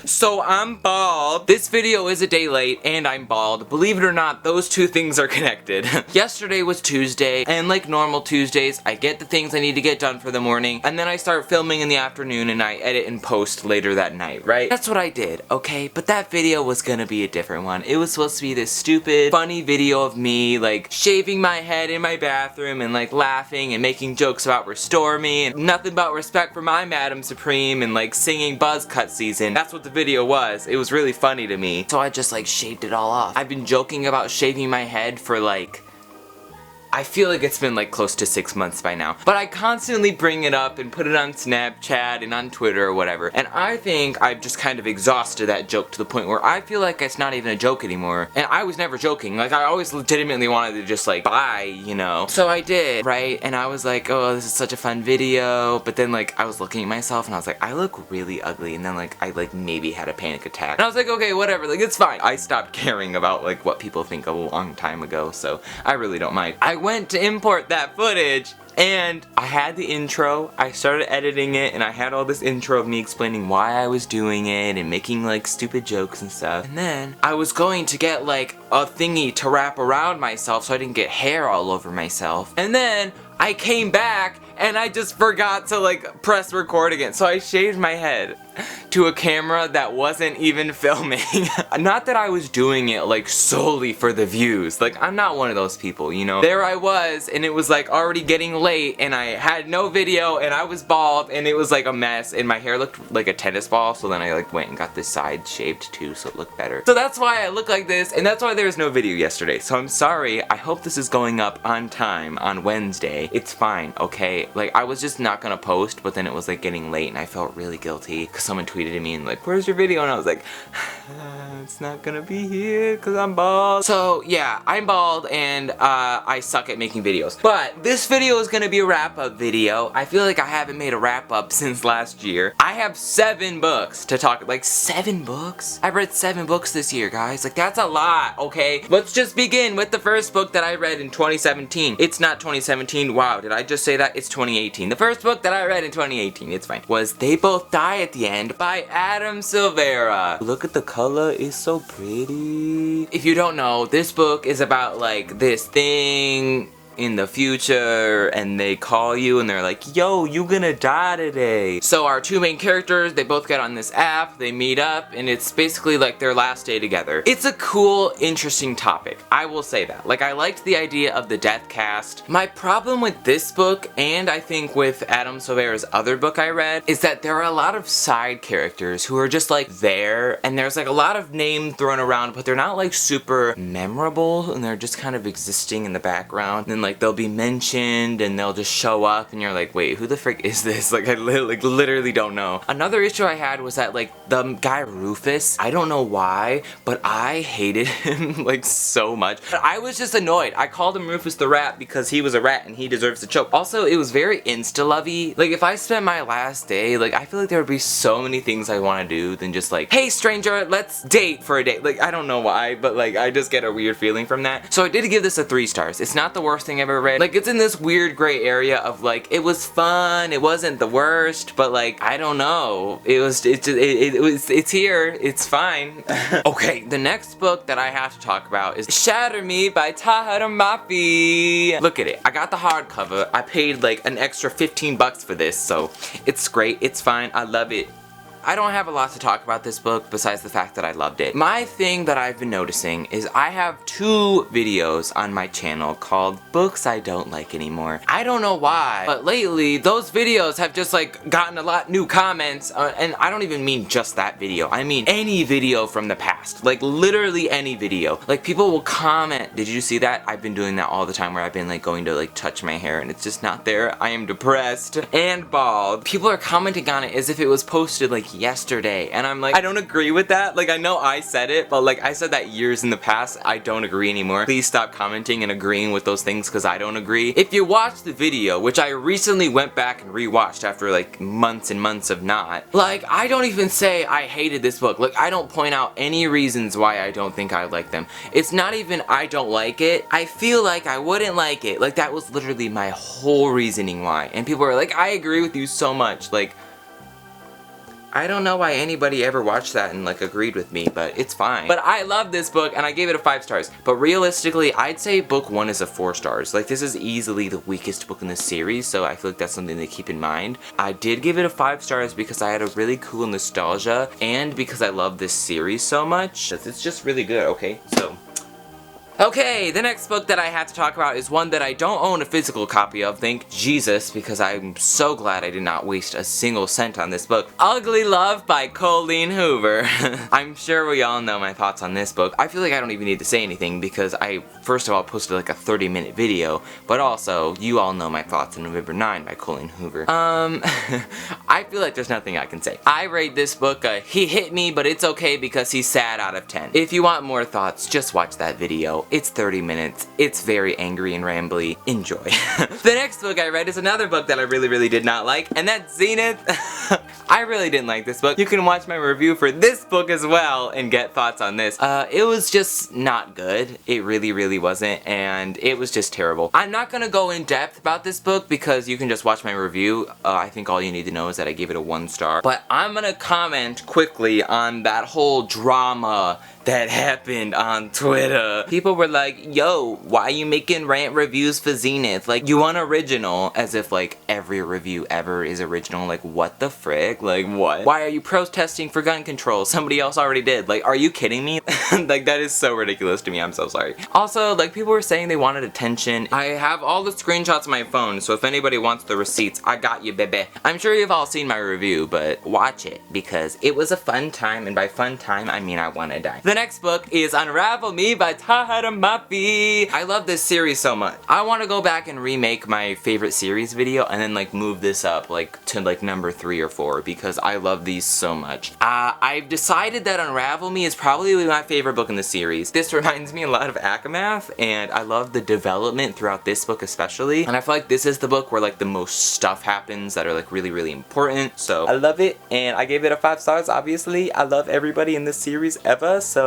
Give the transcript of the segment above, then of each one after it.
So I'm bald. This video is a day late and I'm bald. Believe it or not, those two things are connected. Yesterday was Tuesday, and like normal Tuesdays, I get the things I need to get done for the morning, and then I start filming in the afternoon and I edit and post later that night, right? That's what I did, okay? But that video was gonna be a different one. It was supposed to be this stupid, funny video of me like shaving my head in my bathroom and like laughing and making jokes about Restore Me and nothing but respect for my Madam Supreme and like singing Buzz Cut Season. That's what the video was. It was really funny to me. So I just like shaved it all off. I've been joking about shaving my head for like, I feel like it's been like close to 6 months by now. But I constantly bring it up and put it on Snapchat and on Twitter or whatever. And I think I've just kind of exhausted that joke to the point where I feel like it's not even a joke anymore. And I was never joking. Like I always legitimately wanted to just like buy, you know. So I did, right? And I was like, oh, this is such a fun video. But then like I was looking at myself and I was like, I look really ugly. And then like I like maybe had a panic attack. And I was like, okay, whatever, like it's fine. I stopped caring about like what people think a long time ago. So I really don't mind. I went to import that footage and I had the intro, I started editing it, and I had all this intro of me explaining why I was doing it and making like stupid jokes and stuff. And then I was going to get like a thingy to wrap around myself so I didn't get hair all over myself. And then I came back and I just forgot to like press record again. So I shaved my head to a camera that wasn't even filming. Not that I was doing it like solely for the views. Like I'm not one of those people, you know. There I was and it was like already getting late and I had no video and I was bald and it was like a mess and my hair looked like a tennis ball. So then I like went and got this side shaved too so it looked better. So that's why I look like this and that's why there was no video yesterday. So I'm sorry. I hope this is going up on time on Wednesday. It's fine, okay? Like I was just not gonna post, but then it was like getting late and I felt really guilty because someone tweeted at me and like, where's your video? And I was like, it's not gonna be here because I'm bald. So yeah, I'm bald and I suck at making videos. But this video is gonna be a wrap-up video. I feel like I haven't made a wrap-up since last year. I have 7 books to talk, like 7 books? I've read 7 books this year, guys. Like that's a lot, okay? Let's just begin with the first book that I read in 2017. It's not 2017, wow, did I just say that? It's 2018. The first book that I read in 2018, it's fine, was They Both Die at the End by Adam Silvera. Look at the color, it's so pretty. If you don't know, this book is about like this thing in the future and they call you and they're like, yo, you gonna die today. So our 2 main characters, they both get on this app, they meet up, and it's basically like their last day together. It's a cool, interesting topic. I will say that. Like I liked the idea of the death cast. My problem with this book, and I think with Adam Silvera's other book I read, is that there are a lot of side characters who are just like there, and there's like a lot of name thrown around, but they're not like super memorable, and they're just kind of existing in the background. And like they'll be mentioned and they'll just show up and you're like, wait, who the frick is this? Like I literally don't know. Another issue I had was that like the guy Rufus, I don't know why, but I hated him like so much. But I was just annoyed. I called him Rufus the Rat because he was a rat and he deserves to choke. Also, it was very insta-lovey. Like if I spent my last day, like I feel like there would be so many things I want to do than just like, hey stranger, let's date for a day. Like I don't know why, but like I just get a weird feeling from that. So I did give this a 3 stars. It's not the worst thing I've ever read. Like it's in this weird gray area of like, it was fun, it wasn't the worst, but like I don't know, it's here, it's fine. Okay, the next book that I have to talk about is Shatter Me by Tahereh Mafi. Look at it, I got the hardcover. I paid like an extra 15 bucks for this, so it's great, it's fine, I love it. I don't have a lot to talk about this book besides the fact that I loved it. My thing that I've been noticing is I have 2 videos on my channel called Books I Don't Like Anymore. I don't know why, but lately those videos have just like gotten a lot new comments, and I don't even mean just that video. I mean any video from the past, like literally any video. Like people will comment, did you see that? I've been doing that all the time where I've been like going to like touch my hair and it's just not there. I am depressed and bald. People are commenting on it as if it was posted like yesterday, and I'm like, I don't agree with that. Like I know I said it, but like I said that years in the past. I don't agree anymore. Please stop commenting and agreeing with those things because I don't agree. If you watch the video, which I recently went back and rewatched after like months and months of not, like I don't even say I hated this book. Like I don't point out any reasons why I don't think I like them. It's not even I don't like it. I feel like I wouldn't like it. Like that was literally my whole reasoning why. And people are like, I agree with you so much. Like I don't know why anybody ever watched that and like agreed with me, but it's fine. But I love this book and I gave it a 5 stars. But realistically, I'd say book 1 is a 4 stars. Like, this is easily the weakest book in the series, so I feel like that's something to keep in mind. I did give it a 5 stars because I had a really cool nostalgia and because I love this series so much. It's just really good, okay? So okay, the next book that I have to talk about is one that I don't own a physical copy of, thank Jesus, because I'm so glad I did not waste a single cent on this book. Ugly Love by Colleen Hoover. I'm sure we all know my thoughts on this book. I feel like I don't even need to say anything because I, first of all, posted like a 30-minute video, but also, you all know my thoughts on November 9 by Colleen Hoover. I feel like there's nothing I can say. I rate this book he hit me, but it's okay because he's sad out of 10. If you want more thoughts, just watch that video. It's 30 minutes. It's very angry and rambly. Enjoy. The next book I read is another book that I really did not like, and that's Zenith. I really didn't like this book. You can watch my review for this book as well and get thoughts on this. It was just not good. It really wasn't, and it was just terrible. I'm not gonna go in depth about this book because you can just watch my review. I think all you need to know is that I gave it a 1 star. But I'm gonna comment quickly on that whole drama that happened on Twitter. People were like, yo, why are you making rant reviews for Zenith? Like, you unoriginal, as if like every review ever is original. Like, what the frick? Like, what? Why are you protesting for gun control? Somebody else already did. Like, are you kidding me? Like, that is so ridiculous to me. I'm so sorry. Also, like, people were saying they wanted attention. I have all the screenshots on my phone, so if anybody wants the receipts, I got you, baby. I'm sure you've all seen my review, but watch it because it was a fun time, and by fun time, I mean I wanna die. The next book is Unravel Me by Tahereh Mafi. I love this series so much. I want to go back and remake my favorite series video and then like move this up like to like number 3 or 4 because I love these so much. I've decided that Unravel Me is probably my favorite book in the series. This reminds me a lot of Akamath, and I love the development throughout this book especially, and I feel like this is the book where like the most stuff happens that are like really important, so I love it, and I gave it a 5 stars. Obviously I love everybody in this series ever, so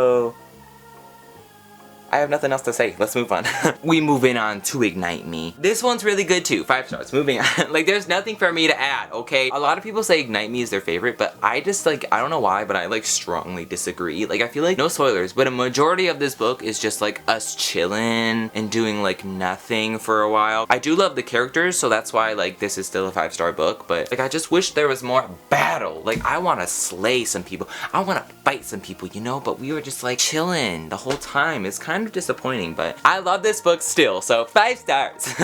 I have nothing else to say. Let's move on. We moving on to Ignite Me. This one's really good too. 5 stars. Moving on. Like, there's nothing for me to add, okay? A lot of people say Ignite Me is their favorite, but I just like, I don't know why, but I like strongly disagree. Like, I feel like, no spoilers, but a majority of this book is just like us chilling and doing like nothing for a while. I do love the characters, so that's why like this is still a 5-star book, but like I just wish there was more battle. Like, I want to slay some people. I want to fight some people, you know? But we were just like chilling the whole time. It's kind of disappointing, but I love this book still, so 5 stars.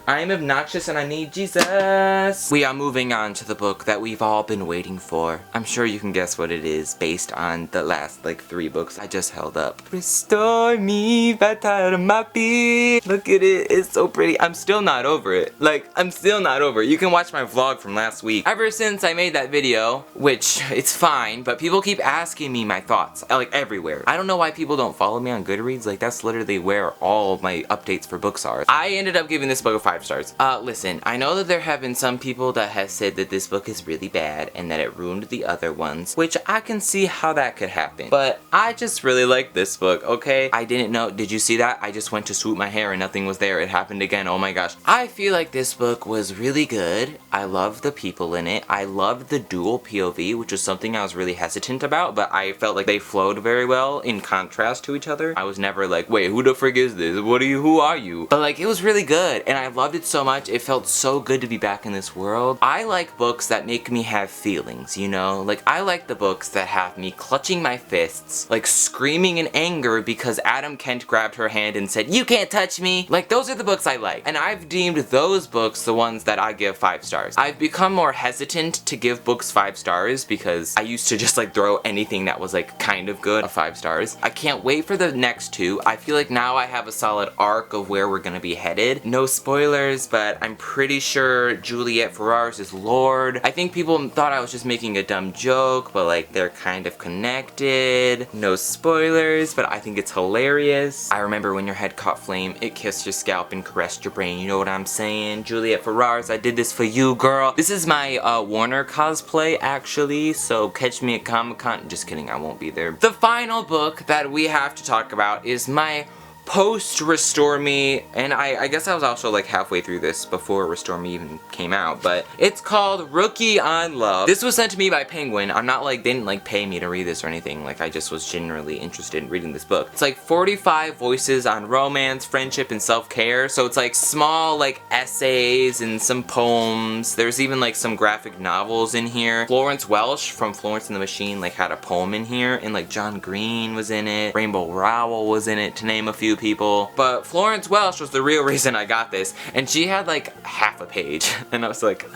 I'm obnoxious and I need Jesus. We are moving on to the book that we've all been waiting for. I'm sure you can guess what it is based on the last like 3 books I just held up. Restore Me by Tahereh Mafi. Look at it, it's so pretty. I'm still not over it. Like, I'm still not over it. You can watch my vlog from last week. Ever since I made that video, which it's fine, but people keep asking me my thoughts, like everywhere. I don't know why people don't follow me on Goodreads. Like, that's literally where all of my updates for books are. I ended up giving this book a 5 stars. Listen, I know that there have been some people that have said that this book is really bad and that it ruined the other ones, which I can see how that could happen. But I just really like this book, okay? I didn't know, did you see that? I just went to swoop my hair and nothing was there. It happened again, oh my gosh. I feel like this book was really good. I love the people in it. I loved the dual POV, which was something I was really hesitant about, but I felt like they flowed very well in contrast to each other. I was never like, wait, who the frick is this? Who are you? But like, it was really good, and I loved it so much. It felt so good to be back in this world. I like books that make me have feelings, you know? Like, I like the books that have me clutching my fists, like screaming in anger because Adam Kent grabbed her hand and said, "You can't touch me." Like, those are the books I like. And I've deemed those books the ones that I give 5 stars. I've become more hesitant to give books 5 stars because I used to just like throw anything that was like kind of good a 5 stars. I can't wait for the next 2. I feel like now I have a solid arc of where we're gonna be headed. No spoilers, but I'm pretty sure Juliet Ferrars is Lord. I think people thought I was just making a dumb joke, but like they're kind of connected. No spoilers, but I think it's hilarious. I remember when your head caught flame, it kissed your scalp and caressed your brain. You know what I'm saying? Juliet Ferrars, I did this for you, girl. This is my Warner cosplay, actually, so catch me at Comic-Con. Just kidding, I won't be there. The final book that we have to talk about is my post Restore Me, and I guess I was also like halfway through this before Restore Me even came out, but it's called Rookie on Love. This was sent to me by Penguin. I'm not like, they didn't like pay me to read this or anything, like I just was genuinely interested in reading this book. It's like 45 voices on romance, friendship, and self-care, so it's like small like essays and some poems. There's even like some graphic novels in here. Florence Welch from Florence and the Machine like had a poem in here, and like John Green was in it, Rainbow Rowell was in it, to name a few people. But Florence Welch was the real reason I got this, and she had like half a page, and I was like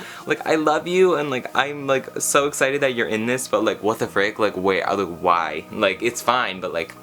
I love you, and like I'm like so excited that you're in this, but like what the frick, like where, like why? Like it's fine, but like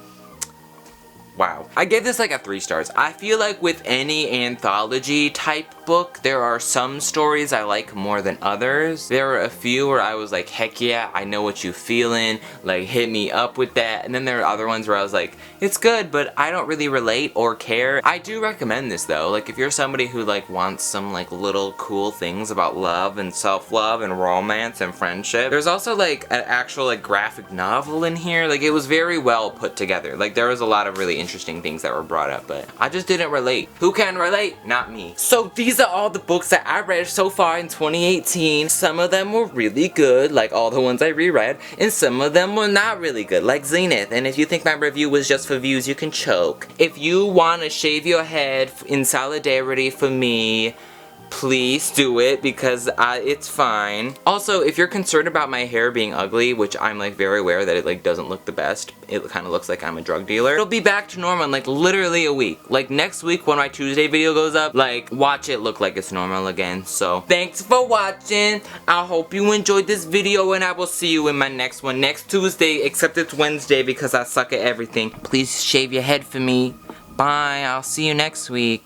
wow. I gave this like a 3 stars. I feel like with any anthology type book, there are some stories I like more than others. There were a few where I was like, heck yeah, I know what you feeling, like hit me up with that. And then there are other ones where I was like, it's good, but I don't really relate or care. I do recommend this though. Like if you're somebody who like wants some like little cool things about love and self-love and romance and friendship. There's also like an actual like graphic novel in here. Like it was very well put together. Like there was a lot of really interesting things that were brought up, but I just didn't relate. Who can relate? Not me. So these are all the books that I read so far in 2018. Some of them were really good, like all the ones I reread, and some of them were not really good, like Zenith. And if you think my review was just for views, you can choke. If you want to shave your head in solidarity for me, please do it, because it's fine. Also, if you're concerned about my hair being ugly, which I'm like very aware that it like doesn't look the best, it kind of looks like I'm a drug dealer, it'll be back to normal in like literally a week. Like next week when my Tuesday video goes up, like watch it look like it's normal again. So thanks for watching. I hope you enjoyed this video, and I will see you in my next one next Tuesday, except it's Wednesday because I suck at everything. Please shave your head for me. Bye, I'll see you next week.